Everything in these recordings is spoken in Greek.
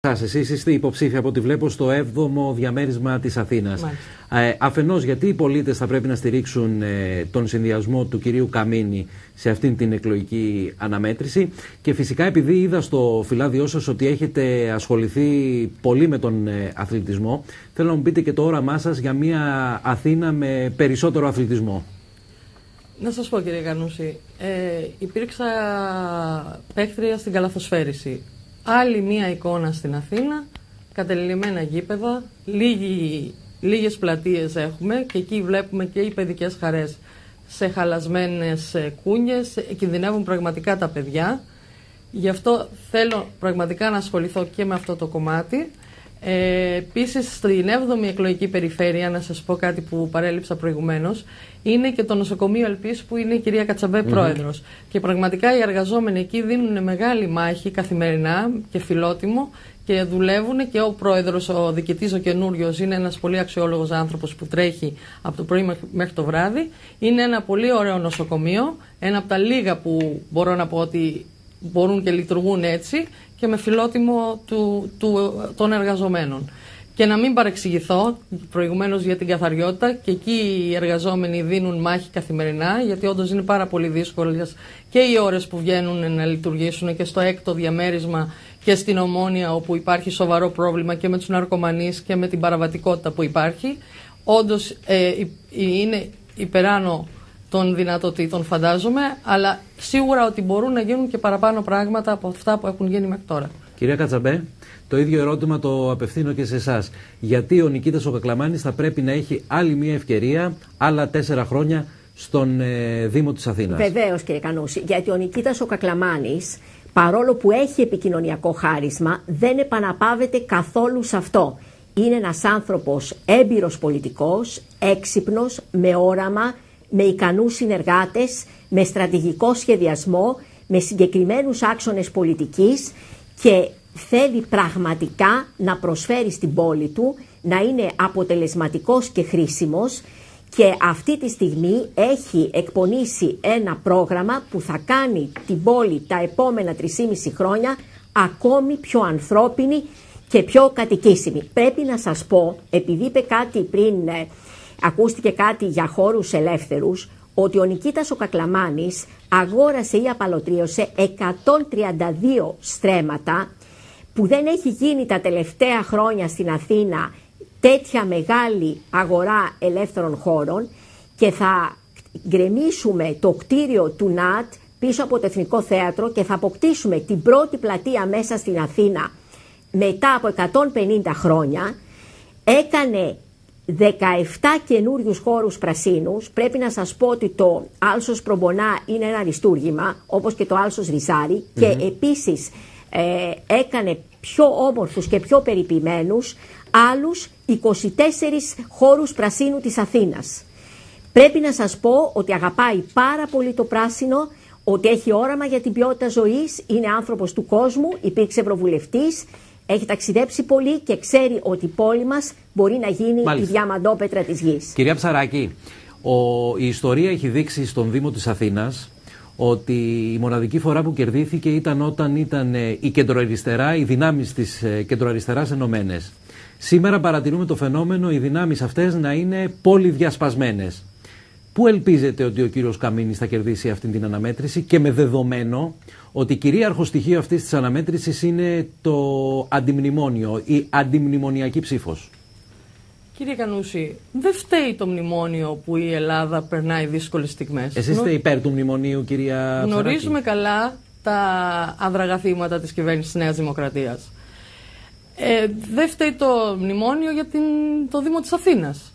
Εσείς είστε υποψήφοι από ό,τι βλέπω στο 7ο διαμέρισμα της Αθήνας. Αφενός, γιατί οι πολίτες θα πρέπει να στηρίξουν τον συνδυασμό του κυρίου Καμίνη σε αυτήν την εκλογική αναμέτρηση, και φυσικά επειδή είδα στο φυλάδιό σας ότι έχετε ασχοληθεί πολύ με τον αθλητισμό, θέλω να μου πείτε και το όραμά σας για μια Αθήνα με περισσότερο αθλητισμό. Να σας πω, κύριε Κανούση, υπήρξα παίκτρια στην καλαθοσφαίριση. Άλλη μία εικόνα στην Αθήνα, κατελημμένα γήπεδα, λίγες πλατείες έχουμε και εκεί βλέπουμε και οι παιδικές χαρές σε χαλασμένες κούνιες, κινδυνεύουν πραγματικά τα παιδιά. Γι' αυτό θέλω πραγματικά να ασχοληθώ και με αυτό το κομμάτι. Επίσης, στην 7η εκλογική περιφέρεια, να σας πω κάτι που παρέλειψα προηγουμένως, είναι και το νοσοκομείο Ελπής που είναι η κυρία Κατσαμπέ πρόεδρος. Και πραγματικά οι εργαζόμενοι εκεί δίνουν μεγάλη μάχη καθημερινά και φιλότιμο και δουλεύουν, και ο πρόεδρος, ο διοικητής, ο καινούριος, είναι ένας πολύ αξιόλογος άνθρωπος που τρέχει από το πρωί μέχρι το βράδυ. Είναι ένα πολύ ωραίο νοσοκομείο, ένα από τα λίγα που μπορώ να πω ότι μπορούν και λειτουργούν έτσι και με φιλότιμο των εργαζομένων. Και να μην παρεξηγηθώ προηγουμένως για την καθαριότητα, και εκεί οι εργαζόμενοι δίνουν μάχη καθημερινά, γιατί όντως είναι πάρα πολύ δύσκολες και οι ώρες που βγαίνουν να λειτουργήσουν, και στο 6ο διαμέρισμα και στην Ομόνια, όπου υπάρχει σοβαρό πρόβλημα και με τους ναρκωμανείς και με την παραβατικότητα που υπάρχει. Όντως είναι υπεράνω των δυνατοτήτων, φαντάζομαι, αλλά σίγουρα ότι μπορούν να γίνουν και παραπάνω πράγματα από αυτά που έχουν γίνει μέχρι τώρα. Κυρία Κατσαμπέ, το ίδιο ερώτημα το απευθύνω και σε εσάς. Γιατί ο Νικήτας ο Κακλαμάνης θα πρέπει να έχει άλλη μια ευκαιρία, άλλα 4 χρόνια στον Δήμο της Αθήνας? Βεβαίως, κύριε Κανούση, γιατί ο Νικήτας ο Κακλαμάνης, παρόλο που έχει επικοινωνιακό χάρισμα, δεν επαναπαύεται καθόλου σε αυτό. Είναι ένας άνθρωπος έμπειρος πολιτικός, έξυπνος, με όραμα, με ικανούς συνεργάτες, με στρατηγικό σχεδιασμό, με συγκεκριμένους άξονες πολιτικής, και θέλει πραγματικά να προσφέρει στην πόλη του, να είναι αποτελεσματικός και χρήσιμος, και αυτή τη στιγμή έχει εκπονήσει ένα πρόγραμμα που θα κάνει την πόλη τα επόμενα 3,5 χρόνια ακόμη πιο ανθρώπινη και πιο κατοικήσιμη. Πρέπει να σας πω, επειδή είπε κάτι πριν, ακούστηκε κάτι για χώρους ελεύθερους, ότι ο Νικήτας ο Κακλαμάνης αγόρασε ή απαλωτρίωσε 132 στρέμματα, που δεν έχει γίνει τα τελευταία χρόνια στην Αθήνα τέτοια μεγάλη αγορά ελεύθερων χώρων, και θα γκρεμίσουμε το κτίριο του ΝΑΤ πίσω από το Εθνικό Θέατρο και θα αποκτήσουμε την πρώτη πλατεία μέσα στην Αθήνα μετά από 150 χρόνια. Έκανε 17 καινούριους χώρους πρασίνους. Πρέπει να σας πω ότι το Άλσος Προμπονά είναι ένα αριστούργημα, όπως και το Άλσος Ριζάρι, και επίσης έκανε πιο όμορφους και πιο περιποιημένους άλλους 24 χώρους πρασίνου της Αθήνας. Πρέπει να σας πω ότι αγαπάει πάρα πολύ το πράσινο, ότι έχει όραμα για την ποιότητα ζωής, είναι άνθρωπος του κόσμου, υπήρξε ευρωβουλευτής, έχει ταξιδέψει πολύ και ξέρει ότι η πόλη μας μπορεί να γίνει η διαμαντόπετρα της γης. Κυρία Ψαράκη, η ιστορία έχει δείξει στον Δήμο της Αθήνας ότι η μοναδική φορά που κερδίθηκε ήταν όταν ήταν η κεντροαριστερά, οι δυνάμεις της κεντροαριστεράς ενωμένες. Σήμερα παρατηρούμε το φαινόμενο οι δυνάμεις αυτές να είναι πολυδιασπασμένες. Πού ελπίζετε ότι ο κύριος Καμίνης θα κερδίσει αυτή την αναμέτρηση, και με δεδομένο ότι κυρίαρχο στοιχείο αυτής της αναμέτρησης είναι το αντιμνημόνιο, η αντιμνημονιακή ψήφος? Κύριε Κανούση, δεν φταίει το μνημόνιο που η Ελλάδα περνάει δύσκολες στιγμές. Εσείς είστε υπέρ του μνημονίου, κυρία Ψαράκη? Γνωρίζουμε καλά τα αδραγαθήματα της κυβέρνησης της Νέας Δημοκρατίας. Δεν φταίει το μνημόνιο για το Δήμο της Αθήνας.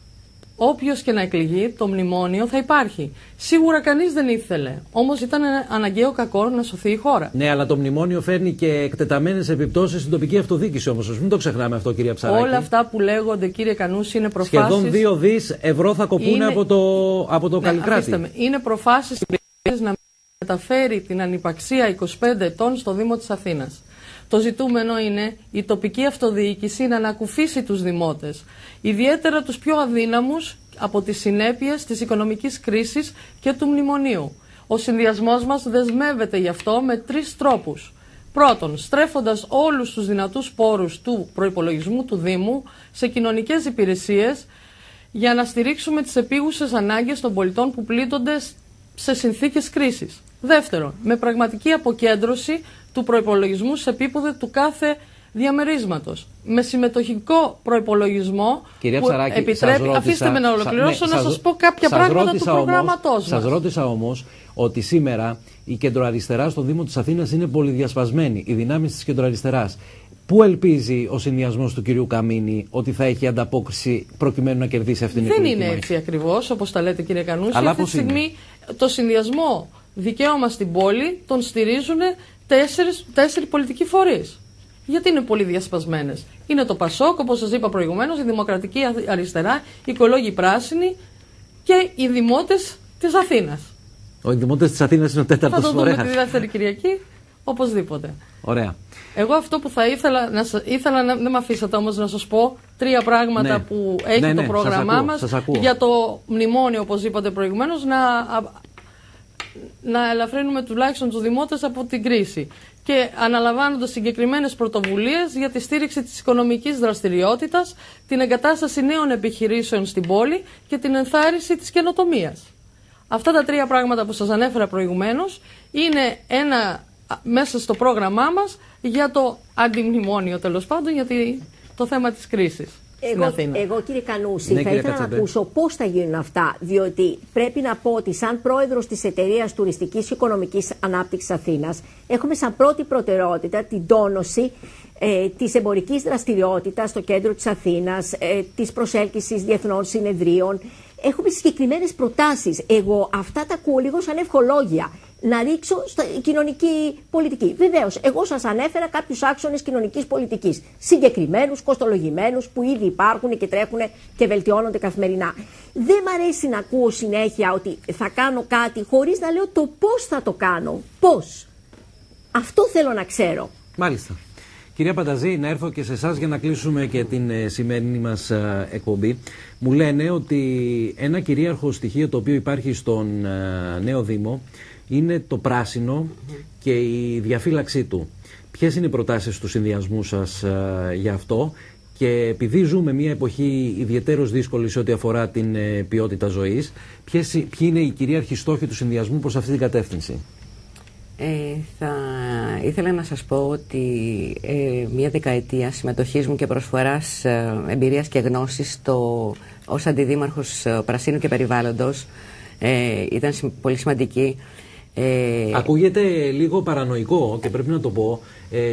Όποιος και να εκλεγεί, το μνημόνιο θα υπάρχει. Σίγουρα κανείς δεν ήθελε. Όμως ήταν αναγκαίο κακό να σωθεί η χώρα. Ναι, αλλά το μνημόνιο φέρνει και εκτεταμένες επιπτώσεις στην τοπική αυτοδιοίκηση όμως. Μην το ξεχνάμε αυτό, κυρία Ψαράκη. Όλα αυτά που λέγονται, κύριε Κανούση, είναι προφάσεις. Σχεδόν 2 δις ευρώ θα κοπούν από το Καλλικράτη. Είναι προφάσεις να μεταφέρει την ανυπαξία 25 ετών στο Δήμο της Αθήνας. Το ζητούμενο είναι η τοπική αυτοδιοίκηση να ανακουφίσει τους δημότες, ιδιαίτερα τους πιο αδύναμους από τις συνέπειες της οικονομικής κρίσης και του μνημονίου. Ο συνδυασμός μας δεσμεύεται γι' αυτό με 3 τρόπους. Πρώτον, στρέφοντας όλους τους δυνατούς πόρους του προϋπολογισμού του Δήμου σε κοινωνικές υπηρεσίες για να στηρίξουμε τις επίγουσες ανάγκες των πολιτών που πλήττονται σε συνθήκες κρίσης. Δεύτερον, με πραγματική αποκέντρωση του προϋπολογισμού σε επίπεδο του κάθε διαμερίσματος. Με συμμετοχικό προϋπολογισμό Κυρία που Ψαράκη, επιτρέπει. Αφήστε με να ολοκληρώσω, να σας πω κάποια πράγματα του προγράμματός μας. Σας ρώτησα όμως ότι σήμερα η κεντροαριστερά στον Δήμο της Αθήνας είναι πολυδιασπασμένη. Οι δυνάμεις της κεντροαριστεράς. Πού ελπίζει ο συνδυασμός του κυρίου Καμίνη ότι θα έχει ανταπόκριση προκειμένου να κερδίσει αυτήν την εκλογική μάχη? Δεν είναι έτσι ακριβώς, όπως τα λέτε, κύριε Κανούση. Αλλά αυτή τη στιγμή το συνδυασμό δικαίωμα στην πόλη τον στηρίζουν τέσσερις πολιτικοί φορείς. Γιατί είναι πολύ διασπασμένες. Είναι το ΠΑΣΟΚ, όπως σας είπα προηγουμένως, η Δημοκρατική Αριστερά, οι Οικολόγοι Πράσινοι και οι Δημότες της Αθήνας. Οι Δημότες της Αθήνας είναι ο τέταρτος φορέας. Θα το δούμε τη δεύτερη Κυριακή, οπωσδήποτε. Ωραία. Εγώ αυτό που θα ήθελα να δεν με αφήσατε όμως να σας πω τρία πράγματα που έχει το πρόγραμμά μας για το μνημόνιο, όπως είπατε προηγουμένως, να ελαφρύνουμε τουλάχιστον τους δημότες από την κρίση. Και αναλαμβάνοντας συγκεκριμένες πρωτοβουλίες για τη στήριξη της οικονομικής δραστηριότητας, την εγκατάσταση νέων επιχειρήσεων στην πόλη και την ενθάρρυνση της καινοτομίας. Αυτά τα τρία πράγματα που σας ανέφερα προηγουμένως είναι μέσα στο πρόγραμμά μας για το αντιμνημόνιο, τέλος πάντων, για το θέμα της κρίσης. Εγώ κύριε Κανούση, θα ήθελα να ακούσω πώς θα γίνουν αυτά, διότι πρέπει να πω ότι σαν πρόεδρος της Εταιρείας Τουριστικής και Οικονομικής Ανάπτυξης Αθήνας έχουμε σαν πρώτη προτεραιότητα την τόνωση της εμπορικής δραστηριότητας στο κέντρο της Αθήνας, της προσέλκυσης διεθνών συνεδρίων. Έχουμε συγκεκριμένες προτάσεις. Εγώ αυτά τα ακούω λίγο σαν ευχολόγια. Να ρίξω στη κοινωνική πολιτική. Βεβαίως, εγώ σας ανέφερα κάποιους άξονες κοινωνικής πολιτικής. Συγκεκριμένους, κοστολογημένους, που ήδη υπάρχουν και τρέχουν και βελτιώνονται καθημερινά. Δεν μ' αρέσει να ακούω συνέχεια ότι θα κάνω κάτι χωρίς να λέω το πώς θα το κάνω. Πώς. Αυτό θέλω να ξέρω. Μάλιστα. Κυρία Πανταζή, να έρθω και σε εσάς για να κλείσουμε και την σημερινή μας εκπομπή. Μου λένε ότι ένα κυρίαρχο στοιχείο το οποίο υπάρχει στον νέο Δήμο είναι το πράσινο και η διαφύλαξή του. Ποιες είναι οι προτάσεις του συνδυασμού σας για αυτό? Και επειδή ζούμε μια εποχή ιδιαιτέρως δύσκολη σε ό,τι αφορά την ποιότητα ζωής, ποιοι είναι οι κυρίαρχοι στόχοι του συνδυασμού προς αυτή την κατεύθυνση? Θα ήθελα να σας πω ότι μια δεκαετία συμμετοχής μου και προσφοράς εμπειρίας και γνώσης ως αντιδήμαρχος Πρασίνου και Περιβάλλοντος ήταν πολύ σημαντική. Ακούγεται λίγο παρανοϊκό και πρέπει να το πω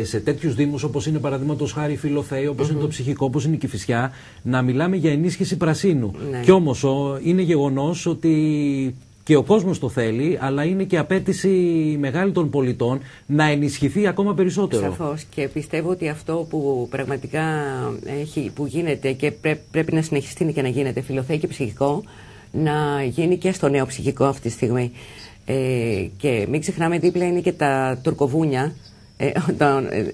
σε τέτοιους δήμους όπως είναι παραδείγματος χάρη η Φιλοθέη, όπως είναι το Ψυχικό, όπως είναι η Κηφισιά, να μιλάμε για ενίσχυση πρασίνου. Κι όμως είναι γεγονός ότι και ο κόσμος το θέλει, αλλά είναι και απέτηση μεγάλη των πολιτών να ενισχυθεί ακόμα περισσότερο. Σαφώς, και πιστεύω ότι αυτό που πραγματικά που γίνεται και πρέπει να συνεχιστεί και να γίνεται, Φιλοθέη και Ψυχικό, να γίνει και στο νέο Ψυχικό αυτή τη στιγμή. Και μην ξεχνάμε, δίπλα είναι και τα τουρκοβούνια,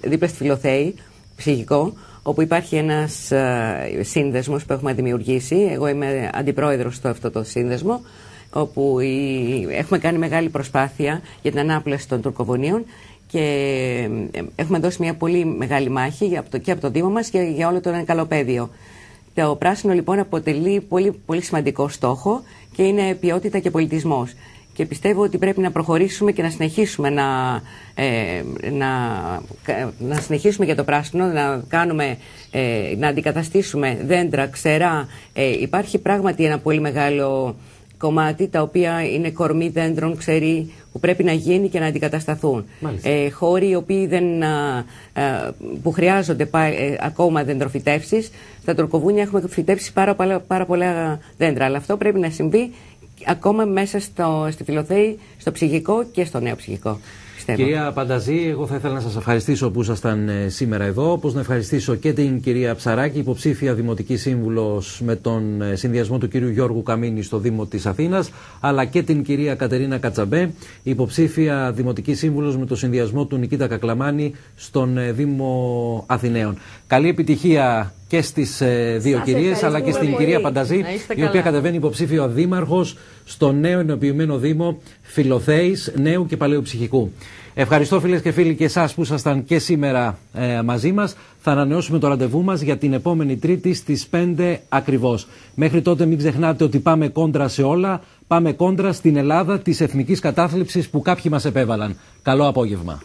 δίπλα στη Φιλοθέη, Ψυχικό, όπου υπάρχει ένας σύνδεσμος που έχουμε δημιουργήσει. Εγώ είμαι αντιπρόεδρος στο αυτό το σύνδεσμο, όπου έχουμε κάνει μεγάλη προσπάθεια για την ανάπλαση των τουρκοβουνίων και έχουμε δώσει μια πολύ μεγάλη μάχη και από το Δήμο μας και για όλο το εγκαλοπέδιο. Το πράσινο λοιπόν αποτελεί πολύ, πολύ σημαντικό στόχο και είναι ποιότητα και πολιτισμός. Και πιστεύω ότι πρέπει να προχωρήσουμε και να συνεχίσουμε να συνεχίσουμε για το πράσινο, να αντικαταστήσουμε δέντρα, ξερά. Υπάρχει πράγματι ένα πολύ μεγάλο κομμάτι, τα οποία είναι κορμί δέντρων, ξεροί, που πρέπει να γίνει και να αντικατασταθούν. Χώροι οι οποίοι που χρειάζονται ακόμα δεντροφυτεύσεις. Στα τουρκοβούνια έχουμε φυτέψει πάρα πολλά δέντρα, αλλά αυτό πρέπει να συμβεί ακόμα μέσα στη Φιλοθέη, στο Ψυχικό και στο νέο Ψυχικό. Κυρία Πανταζή, εγώ θα ήθελα να σας ευχαριστήσω που ήσασταν σήμερα εδώ, όπως να ευχαριστήσω και την κυρία Ψαράκη, υποψήφια Δημοτική Σύμβουλος με τον συνδυασμό του κυρίου Γιώργου Καμίνη στο Δήμο της Αθήνας, αλλά και την κυρία Κατερίνα Κατσαμπέ, υποψήφια Δημοτική Σύμβουλος με τον συνδυασμό του Νικήτα Κακλαμάνη στον Δήμο Αθηναίων. Καλή επιτυχία και στις δύο κυρίες, αλλά και στην κυρία Πανταζή, η οποία κατεβαίνει υποψήφιο δήμαρχος στο νέο ενοποιημένο Δήμο Φιλοθέης, Νέου και Παλαιού Ψυχικού. Ευχαριστώ φίλες και φίλοι και εσάς που ήσασταν και σήμερα μαζί μας. Θα ανανεώσουμε το ραντεβού μας για την επόμενη Τρίτη στις 5 ακριβώς. Μέχρι τότε μην ξεχνάτε ότι πάμε κόντρα σε όλα. Πάμε κόντρα στην Ελλάδα της εθνικής κατάθλιψης που κάποιοι μας επέβαλαν. Καλό απόγευμα.